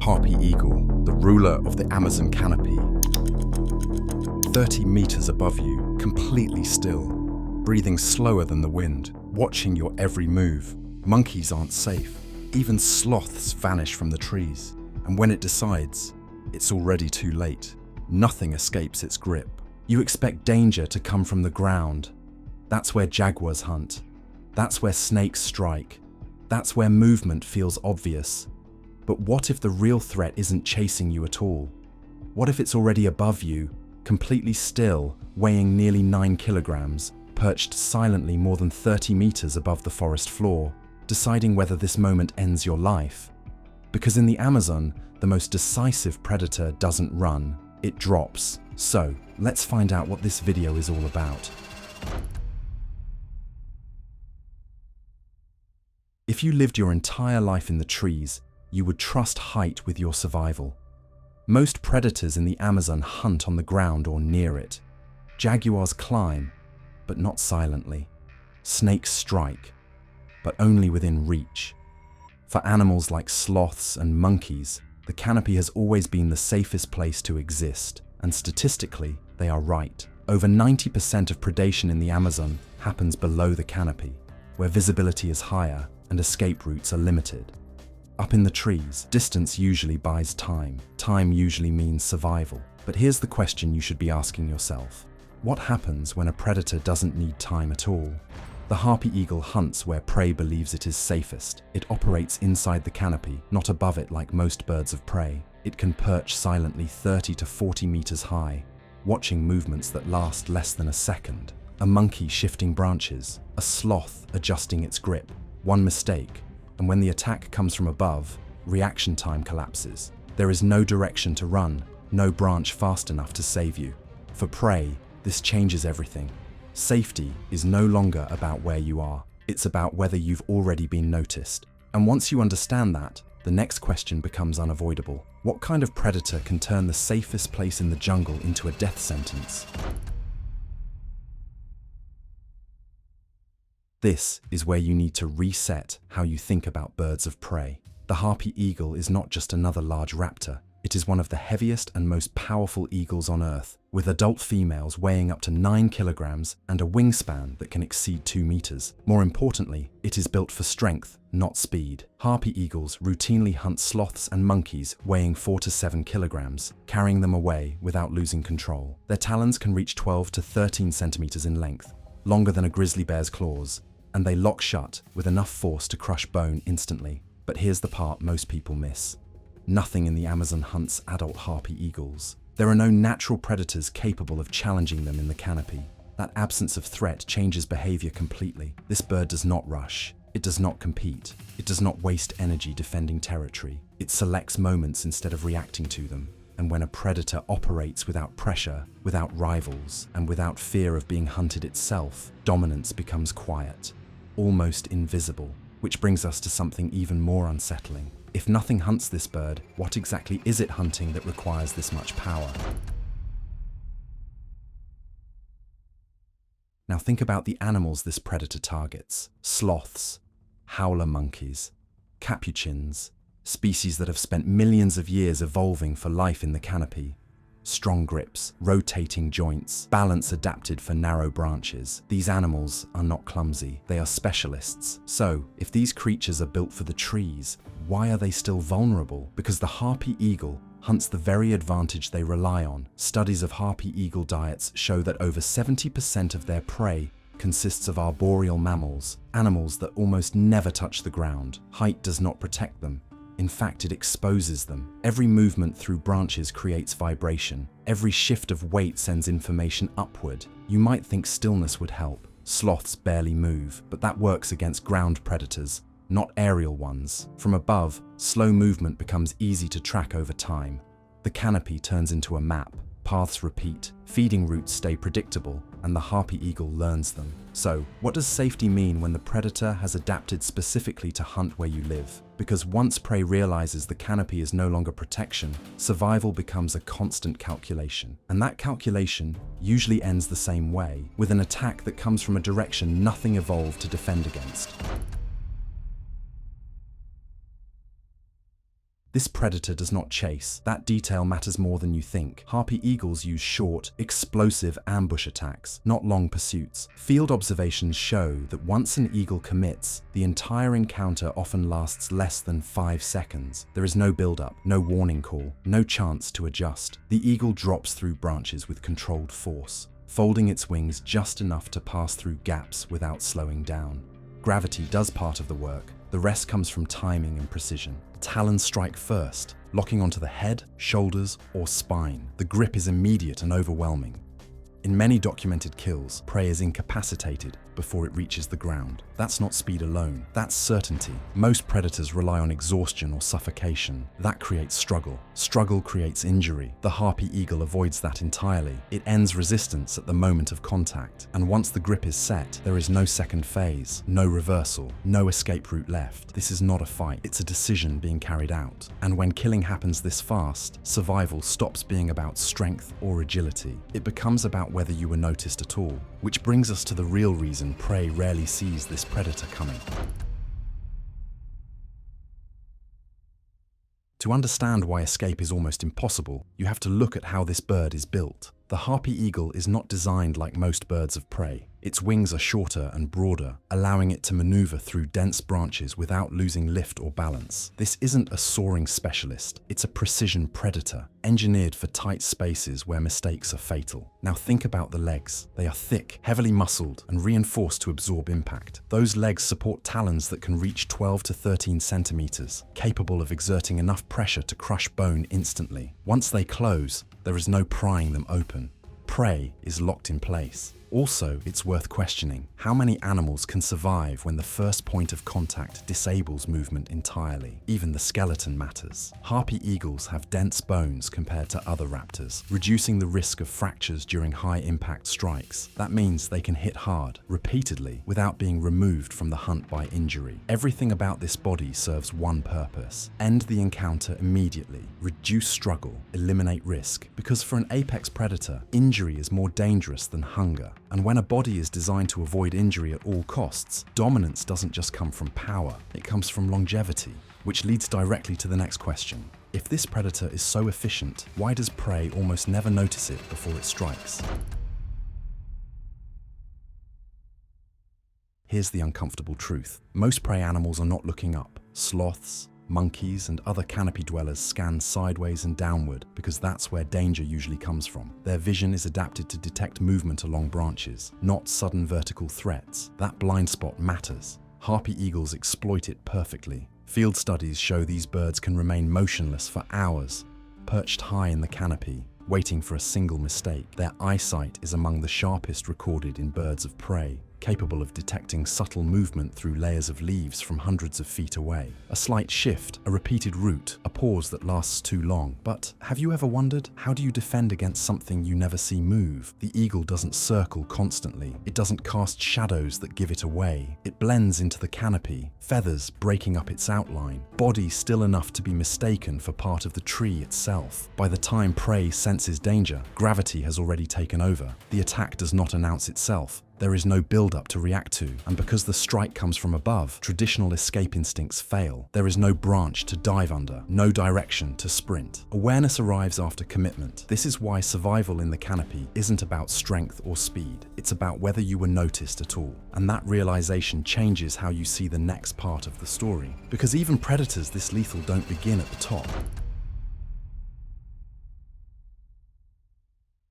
Harpy eagle, the ruler of the Amazon canopy. 30 meters above you, completely still, breathing slower than the wind, watching your every move. Monkeys aren't safe. Even sloths vanish from the trees. And when it decides, it's already too late. Nothing escapes its grip. You expect danger to come from the ground. That's where jaguars hunt. That's where snakes strike. That's where movement feels obvious. But what if the real threat isn't chasing you at all? What if it's already above you, completely still, weighing nearly 9 kilograms, perched silently more than 30 meters above the forest floor, deciding whether this moment ends your life? Because in the Amazon, the most decisive predator doesn't run, it drops. So, let's find out what this video is all about. If you lived your entire life in the trees, you would trust height with your survival. Most predators in the Amazon hunt on the ground or near it. Jaguars climb, but not silently. Snakes strike, but only within reach. For animals like sloths and monkeys, the canopy has always been the safest place to exist, and statistically, they are right. Over 90% of predation in the Amazon happens below the canopy, where visibility is higher and escape routes are limited. Up in the trees, distance usually buys time. Time usually means survival. But here's the question you should be asking yourself. What happens when a predator doesn't need time at all? The harpy eagle hunts where prey believes it is safest. It operates inside the canopy, not above it like most birds of prey. It can perch silently 30 to 40 meters high, watching movements that last less than a second. A monkey shifting branches, a sloth adjusting its grip. One mistake, and when the attack comes from above, reaction time collapses. There is no direction to run, no branch fast enough to save you. For prey, this changes everything. Safety is no longer about where you are. It's about whether you've already been noticed. And once you understand that, the next question becomes unavoidable. What kind of predator can turn the safest place in the jungle into a death sentence? This is where you need to reset how you think about birds of prey. The harpy eagle is not just another large raptor. It is one of the heaviest and most powerful eagles on Earth, with adult females weighing up to 9 kilograms and a wingspan that can exceed 2 meters. More importantly, it is built for strength, not speed. Harpy eagles routinely hunt sloths and monkeys weighing 4 to 7 kilograms, carrying them away without losing control. Their talons can reach 12 to 13 centimeters in length, longer than a grizzly bear's claws, and they lock shut with enough force to crush bone instantly. But here's the part most people miss. Nothing in the Amazon hunts adult harpy eagles. There are no natural predators capable of challenging them in the canopy. That absence of threat changes behavior completely. This bird does not rush. It does not compete. It does not waste energy defending territory. It selects moments instead of reacting to them. And when a predator operates without pressure, without rivals, and without fear of being hunted itself, dominance becomes quiet, almost invisible. Which brings us to something even more unsettling. If nothing hunts this bird, what exactly is it hunting that requires this much power? Now think about the animals this predator targets. Sloths, howler monkeys, capuchins, species that have spent millions of years evolving for life in the canopy. Strong grips, rotating joints, balance adapted for narrow branches. These animals are not clumsy, they are specialists. So, if these creatures are built for the trees, why are they still vulnerable? Because the harpy eagle hunts the very advantage they rely on. Studies of harpy eagle diets show that over 70% of their prey consists of arboreal mammals, animals that almost never touch the ground. Height does not protect them. In fact, it exposes them. Every movement through branches creates vibration. Every shift of weight sends information upward. You might think stillness would help. Sloths barely move, but that works against ground predators, not aerial ones. From above, slow movement becomes easy to track over time. The canopy turns into a map. Paths repeat, feeding routes stay predictable, and the harpy eagle learns them. So, what does safety mean when the predator has adapted specifically to hunt where you live? Because once prey realizes the canopy is no longer protection, survival becomes a constant calculation. And that calculation usually ends the same way, with an attack that comes from a direction nothing evolved to defend against. This predator does not chase. That detail matters more than you think. Harpy eagles use short, explosive ambush attacks, not long pursuits. Field observations show that once an eagle commits, the entire encounter often lasts less than 5 seconds. There is no build-up, no warning call, no chance to adjust. The eagle drops through branches with controlled force, folding its wings just enough to pass through gaps without slowing down. Gravity does part of the work. The rest comes from timing and precision. Talons strike first, locking onto the head, shoulders, or spine. The grip is immediate and overwhelming. In many documented kills, prey is incapacitated before it reaches the ground. That's not speed alone, that's certainty. Most predators rely on exhaustion or suffocation. That creates struggle. Struggle creates injury. The harpy eagle avoids that entirely. It ends resistance at the moment of contact, and once the grip is set, there is no second phase, no reversal, no escape route left. This is not a fight, it's a decision being carried out. And when killing happens this fast, survival stops being about strength or agility. It becomes about whether you were noticed at all. Which brings us to the real reason prey rarely sees this predator coming. To understand why escape is almost impossible, you have to look at how this bird is built. The harpy eagle is not designed like most birds of prey. Its wings are shorter and broader, allowing it to maneuver through dense branches without losing lift or balance. This isn't a soaring specialist, it's a precision predator, engineered for tight spaces where mistakes are fatal. Now think about the legs. They are thick, heavily muscled, and reinforced to absorb impact. Those legs support talons that can reach 12 to 13 centimeters, capable of exerting enough pressure to crush bone instantly. Once they close, there is no prying them open. Prey is locked in place. Also, it's worth questioning, how many animals can survive when the first point of contact disables movement entirely? Even the skeleton matters. Harpy eagles have dense bones compared to other raptors, reducing the risk of fractures during high-impact strikes. That means they can hit hard, repeatedly, without being removed from the hunt by injury. Everything about this body serves one purpose: end the encounter immediately, reduce struggle, eliminate risk. Because for an apex predator, injury is more dangerous than hunger. And when a body is designed to avoid injury at all costs, dominance doesn't just come from power, it comes from longevity. Which leads directly to the next question. If this predator is so efficient, why does prey almost never notice it before it strikes? Here's the uncomfortable truth. Most prey animals are not looking up. Sloths, monkeys, and other canopy dwellers scan sideways and downward because that's where danger usually comes from. Their vision is adapted to detect movement along branches, not sudden vertical threats. That blind spot matters. Harpy eagles exploit it perfectly. Field studies show these birds can remain motionless for hours, perched high in the canopy, waiting for a single mistake. Their eyesight is among the sharpest recorded in birds of prey, capable of detecting subtle movement through layers of leaves from hundreds of feet away. A slight shift, a repeated route, a pause that lasts too long. But have you ever wondered, how do you defend against something you never see move? The eagle doesn't circle constantly. It doesn't cast shadows that give it away. It blends into the canopy, feathers breaking up its outline, body still enough to be mistaken for part of the tree itself. By the time prey senses danger, gravity has already taken over. The attack does not announce itself. There is no build-up to react to, and because the strike comes from above, traditional escape instincts fail. There is no branch to dive under, no direction to sprint. Awareness arrives after commitment. This is why survival in the canopy isn't about strength or speed. It's about whether you were noticed at all. And that realization changes how you see the next part of the story. Because even predators this lethal don't begin at the top.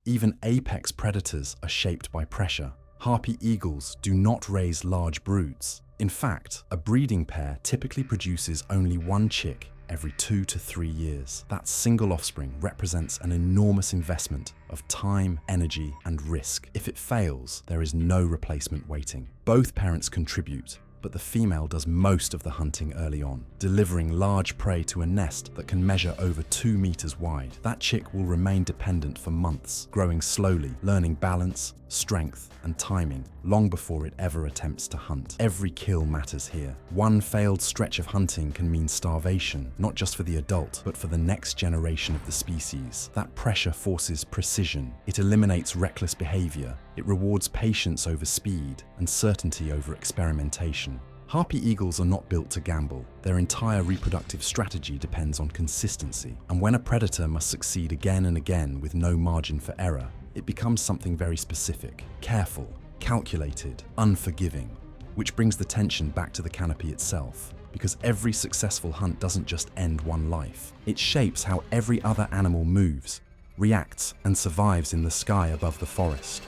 Even apex predators are shaped by pressure. Harpy eagles do not raise large broods. In fact, a breeding pair typically produces only one chick every 2 to 3 years. That single offspring represents an enormous investment of time, energy, and risk. If it fails, there is no replacement waiting. Both parents contribute, but the female does most of the hunting early on, delivering large prey to a nest that can measure over 2 meters wide. That chick will remain dependent for months, growing slowly, learning balance, strength, and timing, long before it ever attempts to hunt. Every kill matters here. One failed stretch of hunting can mean starvation, not just for the adult, but for the next generation of the species. That pressure forces precision. It eliminates reckless behavior. It rewards patience over speed and certainty over experimentation. Harpy eagles are not built to gamble. Their entire reproductive strategy depends on consistency. And when a predator must succeed again and again with no margin for error, it becomes something very specific, careful, calculated, unforgiving, which brings the tension back to the canopy itself. Because every successful hunt doesn't just end one life. It shapes how every other animal moves, reacts, and survives in the sky above the forest.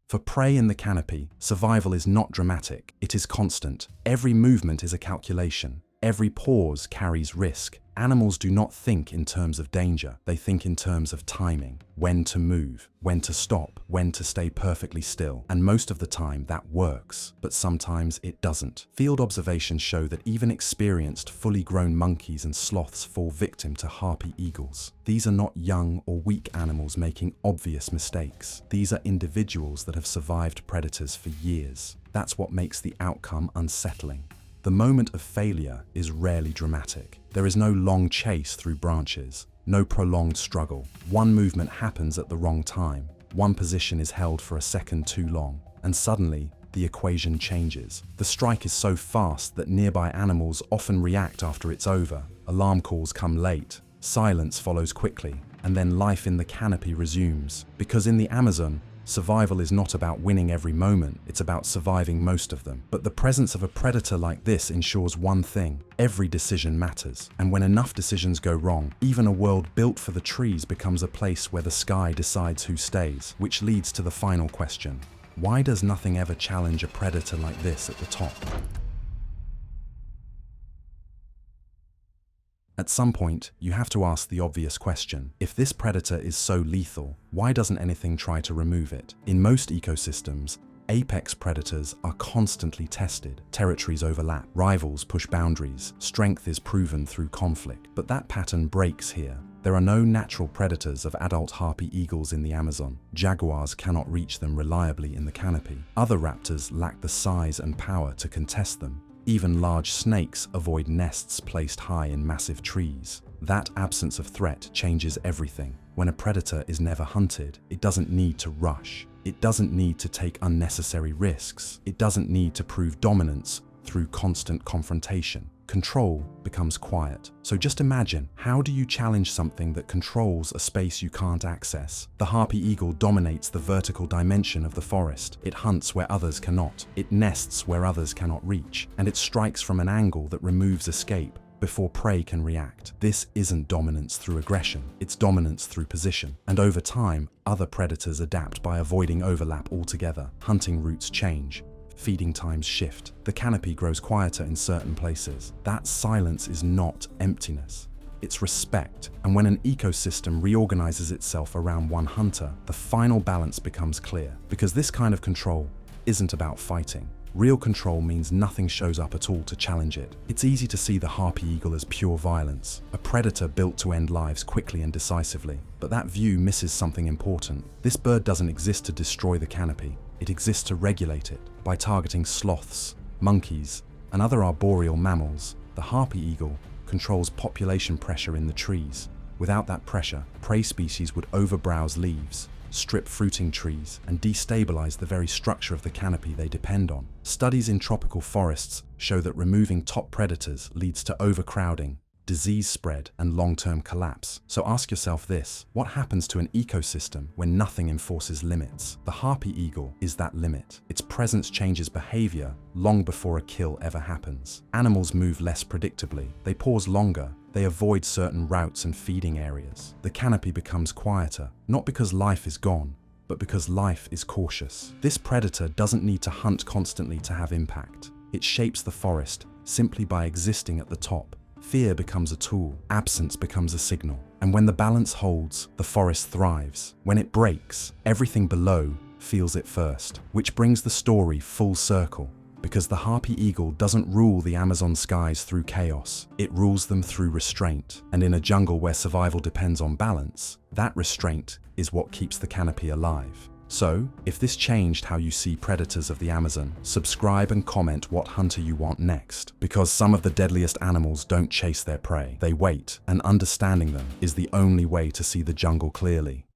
For prey in the canopy, survival is not dramatic, it is constant. Every movement is a calculation. Every pause carries risk. Animals do not think in terms of danger, they think in terms of timing. When to move, when to stop, when to stay perfectly still. And most of the time that works, but sometimes it doesn't. Field observations show that even experienced, fully grown monkeys and sloths fall victim to harpy eagles. These are not young or weak animals making obvious mistakes. These are individuals that have survived predators for years. That's what makes the outcome unsettling. The moment of failure is rarely dramatic. There is no long chase through branches, no prolonged struggle. One movement happens at the wrong time. One position is held for a second too long, and suddenly the equation changes. The strike is so fast that nearby animals often react after it's over. Alarm calls come late, silence follows quickly, and then life in the canopy resumes. Because in the Amazon, survival is not about winning every moment, it's about surviving most of them. But the presence of a predator like this ensures one thing: every decision matters. And when enough decisions go wrong, even a world built for the trees becomes a place where the sky decides who stays. Which leads to the final question: why does nothing ever challenge a predator like this at the top? At some point, you have to ask the obvious question. If this predator is so lethal, why doesn't anything try to remove it? In most ecosystems, apex predators are constantly tested. Territories overlap, rivals push boundaries, strength is proven through conflict. But that pattern breaks here. There are no natural predators of adult harpy eagles in the Amazon. Jaguars cannot reach them reliably in the canopy. Other raptors lack the size and power to contest them. Even large snakes avoid nests placed high in massive trees. That absence of threat changes everything. When a predator is never hunted, it doesn't need to rush. It doesn't need to take unnecessary risks. It doesn't need to prove dominance through constant confrontation. Control becomes quiet. So just imagine, how do you challenge something that controls a space you can't access? The harpy eagle dominates the vertical dimension of the forest. It hunts where others cannot. It nests where others cannot reach. And it strikes from an angle that removes escape before prey can react. This isn't dominance through aggression, it's dominance through position. And over time, other predators adapt by avoiding overlap altogether. Hunting routes change. Feeding times shift. The canopy grows quieter in certain places. That silence is not emptiness. It's respect. And when an ecosystem reorganizes itself around one hunter, the final balance becomes clear. Because this kind of control isn't about fighting. Real control means nothing shows up at all to challenge it. It's easy to see the harpy eagle as pure violence, a predator built to end lives quickly and decisively. But that view misses something important. This bird doesn't exist to destroy the canopy. It exists to regulate it. By targeting sloths, monkeys, and other arboreal mammals, the harpy eagle controls population pressure in the trees. Without that pressure, prey species would overbrowse leaves, strip fruiting trees, and destabilize the very structure of the canopy they depend on. Studies in tropical forests show that removing top predators leads to overcrowding, disease spread, and long-term collapse. So ask yourself this: what happens to an ecosystem when nothing enforces limits? The harpy eagle is that limit. Its presence changes behavior long before a kill ever happens. Animals move less predictably. They pause longer. They avoid certain routes and feeding areas. The canopy becomes quieter, not because life is gone, but because life is cautious. This predator doesn't need to hunt constantly to have impact. It shapes the forest simply by existing at the top. Fear becomes a tool, absence becomes a signal. And when the balance holds, the forest thrives. When it breaks, everything below feels it first. Which brings the story full circle. Because the harpy eagle doesn't rule the Amazon skies through chaos, it rules them through restraint. And in a jungle where survival depends on balance, that restraint is what keeps the canopy alive. So, if this changed how you see predators of the Amazon, subscribe and comment what hunter you want next. Because some of the deadliest animals don't chase their prey, they wait, and understanding them is the only way to see the jungle clearly.